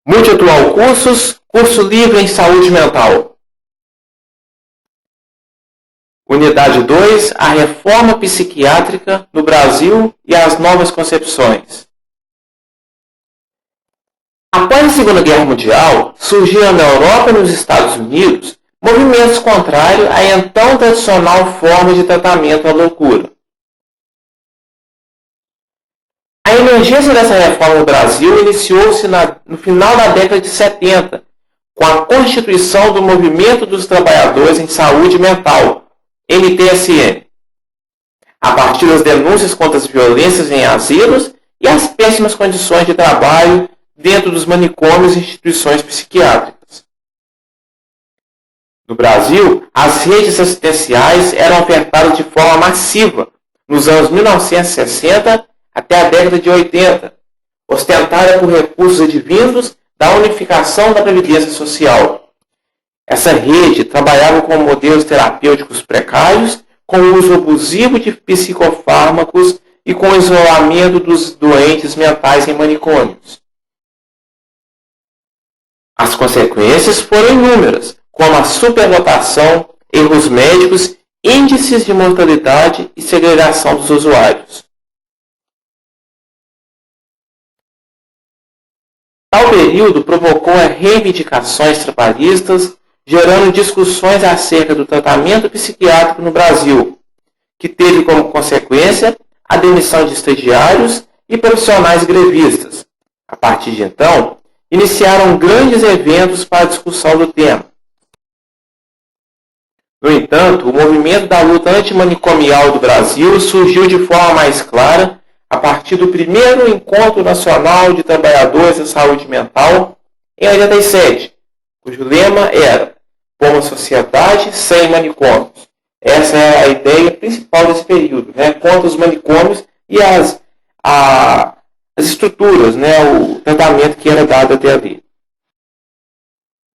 Multiatual Cursos, curso livre em saúde mental. Unidade 2, a reforma psiquiátrica no Brasil e as novas concepções. Após a Segunda Guerra Mundial, surgiram na Europa e nos Estados Unidos movimentos contrários à então tradicional forma de tratamento à loucura. A emergência dessa reforma no Brasil iniciou-se no final da década de 70, com a constituição do Movimento dos Trabalhadores em Saúde Mental, MTSM, a partir das denúncias contra as violências em asilos e as péssimas condições de trabalho dentro dos manicômios e instituições psiquiátricas. No Brasil, as redes assistenciais eram ofertadas de forma massiva nos anos 1960 até a década de 80, ostentada por recursos advindos da unificação da Previdência Social. Essa rede trabalhava com modelos terapêuticos precários, com o uso abusivo de psicofármacos e com o isolamento dos doentes mentais em manicômios. As consequências foram inúmeras, como a superlotação, erros médicos, índices de mortalidade e segregação dos usuários. Tal período provocou reivindicações trabalhistas, gerando discussões acerca do tratamento psiquiátrico no Brasil, que teve como consequência a demissão de estagiários e profissionais grevistas. A partir de então, iniciaram grandes eventos para a discussão do tema. No entanto, o movimento da luta antimanicomial do Brasil surgiu de forma mais clara a partir do primeiro Encontro Nacional de Trabalhadores da Saúde Mental, em 87, cujo lema era "Por uma sociedade sem manicômios". Essa é a ideia principal desse período, contra os manicômios e as estruturas, o tratamento que era dado até ali.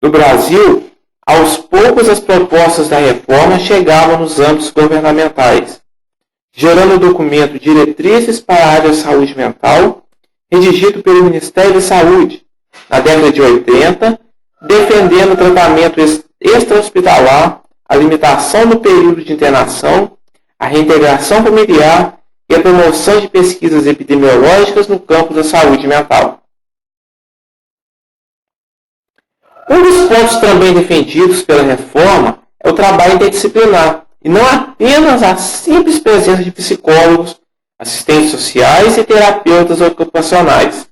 No Brasil, aos poucos as propostas da reforma chegavam nos âmbitos governamentais, gerando o documento Diretrizes para a Área da Saúde Mental, redigido pelo Ministério da Saúde, na década de 80, defendendo o tratamento extra-hospitalar, a limitação do período de internação, a reintegração familiar e a promoção de pesquisas epidemiológicas no campo da saúde mental. Um dos pontos também defendidos pela reforma é o trabalho interdisciplinar, e não apenas a simples presença de psicólogos, assistentes sociais e terapeutas ocupacionais,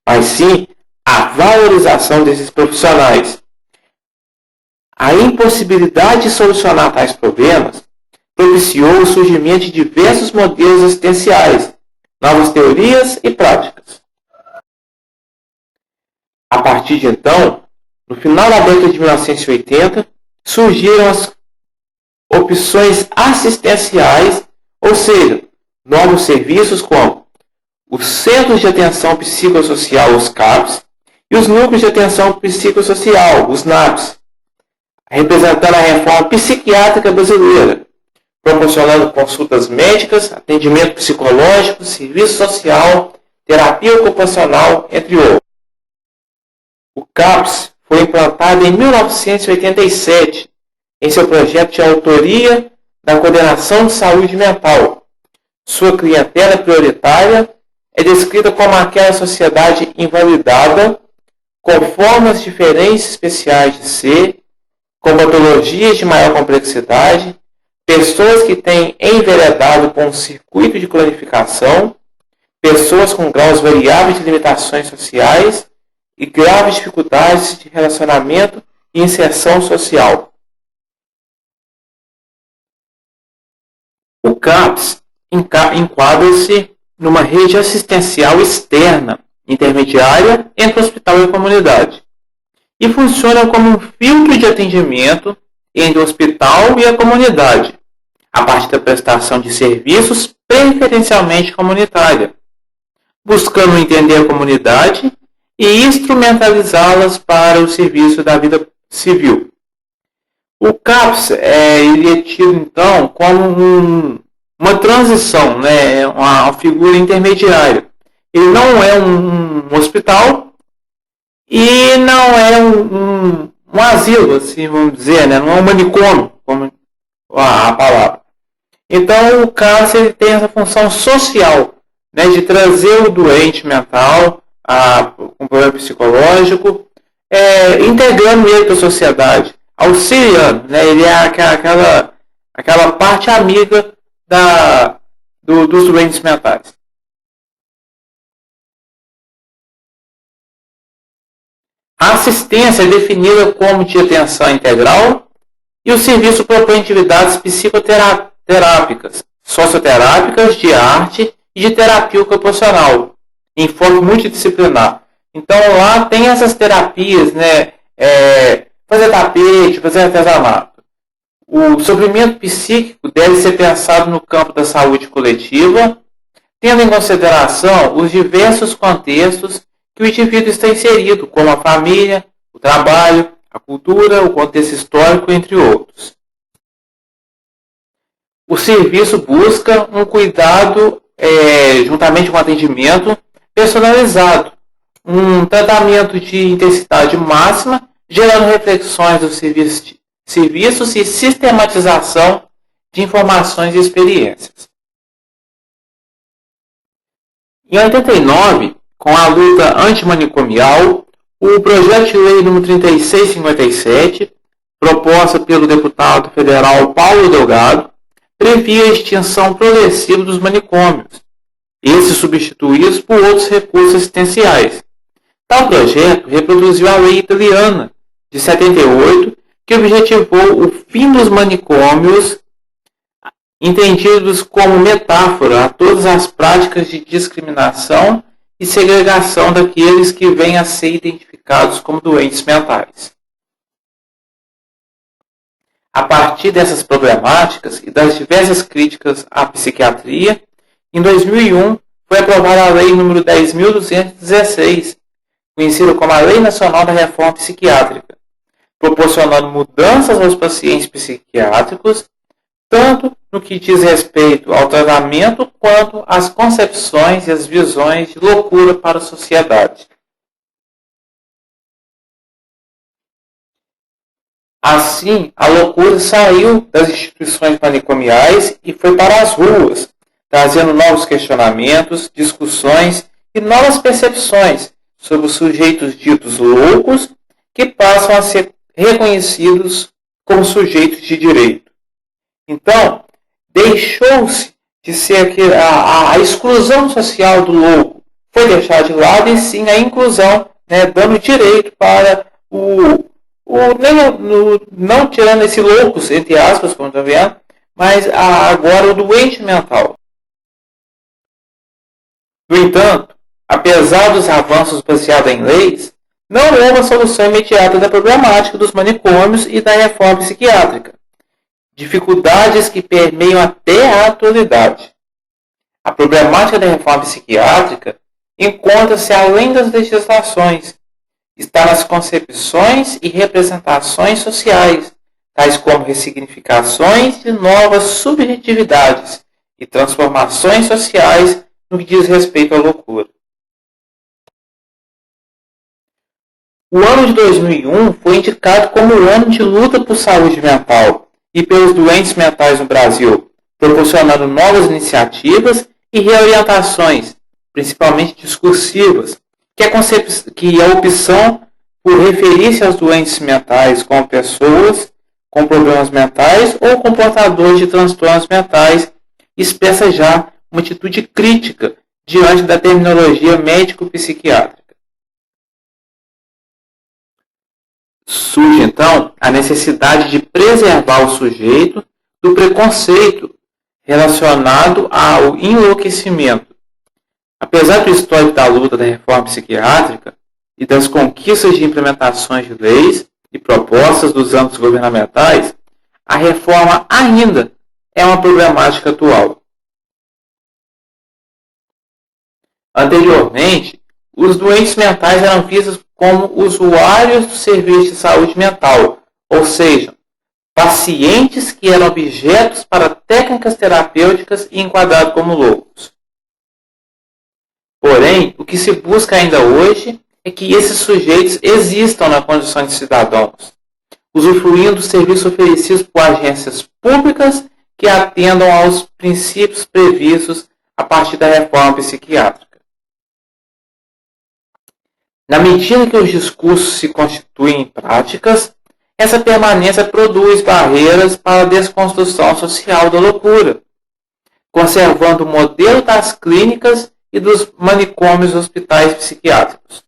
mas sim a valorização desses profissionais. A impossibilidade de solucionar tais problemas propiciou o surgimento de diversos modelos assistenciais, novas teorias e práticas. A partir de então, no final da década de 1980, surgiram as opções assistenciais, ou seja, novos serviços como os Centros de Atenção Psicossocial, os CAPs, e os Núcleos de Atenção Psicossocial, os NAPs, representando a reforma psiquiátrica brasileira, proporcionando consultas médicas, atendimento psicológico, serviço social, terapia ocupacional, entre outros. O CAPS foi implantado em 1987, em seu projeto de autoria da Coordenação de Saúde Mental. Sua clientela prioritária é descrita como aquela sociedade invalidada, com formas diferentes especiais de ser, com patologias de maior complexidade, pessoas que têm enveredado com um circuito de clonificação, pessoas com graus variáveis de limitações sociais e graves dificuldades de relacionamento e inserção social. O CAPS enquadra-se numa rede assistencial externa, intermediária entre o hospital e a comunidade, e funciona como um filtro de atendimento entre o hospital e a comunidade, a partir da prestação de serviços preferencialmente comunitária, buscando entender a comunidade e instrumentalizá-las para o serviço da vida civil. O CAPS ele é tido, então, como uma transição, uma figura intermediária. Ele não é um hospital e não é um asilo, assim vamos dizer, né? Não é um manicômio, como a palavra. Então o cárcere tem essa função social, né, de trazer o doente mental com problema psicológico, integrando ele para a sociedade, auxiliando, né? Ele é aquela parte amiga dos doentes mentais. A assistência é definida como de atenção integral e o serviço propõe atividades psicoterápicas, socioterápicas, de arte e de terapia ocupacional, em forma multidisciplinar. Então lá tem essas terapias, né? Fazer tapete, fazer artesanato. O sofrimento psíquico deve ser pensado no campo da saúde coletiva, tendo em consideração os diversos contextos que o indivíduo está inserido, como a família, o trabalho, a cultura, o contexto histórico, entre outros. O serviço busca um cuidado, juntamente com um atendimento personalizado, um tratamento de intensidade máxima, gerando reflexões dos serviços e sistematização de informações e experiências. Em 89, com a luta antimanicomial, o projeto de lei número 3657, proposta pelo deputado federal Paulo Delgado, previa a extinção progressiva dos manicômios, esses substituídos por outros recursos assistenciais. Tal projeto reproduziu a lei italiana de 78, que objetivou o fim dos manicômios, entendidos como metáfora a todas as práticas de discriminação e segregação daqueles que vêm a ser identificados como doentes mentais. A partir dessas problemáticas e das diversas críticas à psiquiatria, em 2001 foi aprovada a Lei nº 10.216, conhecida como a Lei Nacional da Reforma Psiquiátrica, proporcionando mudanças aos pacientes psiquiátricos, tanto no que diz respeito ao tratamento quanto às concepções e as visões de loucura para a sociedade. Assim, a loucura saiu das instituições manicomiais e foi para as ruas, trazendo novos questionamentos, discussões e novas percepções sobre os sujeitos ditos loucos, que passam a ser reconhecidos como sujeitos de direito. Então, deixou-se de ser a exclusão social do louco, foi deixada de lado, e sim a inclusão, né, dando direito para não tirando esse loucos, entre aspas, como estão vendo, mas agora o doente mental. No entanto, apesar dos avanços baseados em leis, não houve uma solução imediata da problemática dos manicômios e da reforma psiquiátrica, dificuldades que permeiam até a atualidade. A problemática da reforma psiquiátrica encontra-se além das legislações, está nas concepções e representações sociais, tais como ressignificações de novas subjetividades e transformações sociais no que diz respeito à loucura. O ano de 2001 foi indicado como o ano de luta por saúde mental e pelos doentes mentais no Brasil, proporcionando novas iniciativas e reorientações, principalmente discursivas, que a opção por referir-se aos doentes mentais como pessoas com problemas mentais ou com portadores de transtornos mentais expressa já uma atitude crítica diante da terminologia médico-psiquiátrica. Surge, então, a necessidade de preservar o sujeito do preconceito relacionado ao enlouquecimento. Apesar do histórico da luta da reforma psiquiátrica e das conquistas de implementações de leis e propostas dos âmbitos governamentais, a reforma ainda é uma problemática atual. Anteriormente, os doentes mentais eram vistos como usuários do serviço de saúde mental, ou seja, pacientes que eram objetos para técnicas terapêuticas e enquadrados como loucos. Porém, o que se busca ainda hoje é que esses sujeitos existam na condição de cidadãos, usufruindo dos serviços oferecidos por agências públicas que atendam aos princípios previstos a partir da reforma psiquiátrica. Na medida que os discursos se constituem em práticas, essa permanência produz barreiras para a desconstrução social da loucura, conservando o modelo das clínicas e dos manicômios dos hospitais psiquiátricos,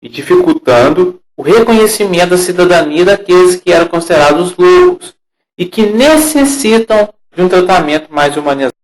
e dificultando o reconhecimento da cidadania daqueles que eram considerados loucos e que necessitam de um tratamento mais humanizado.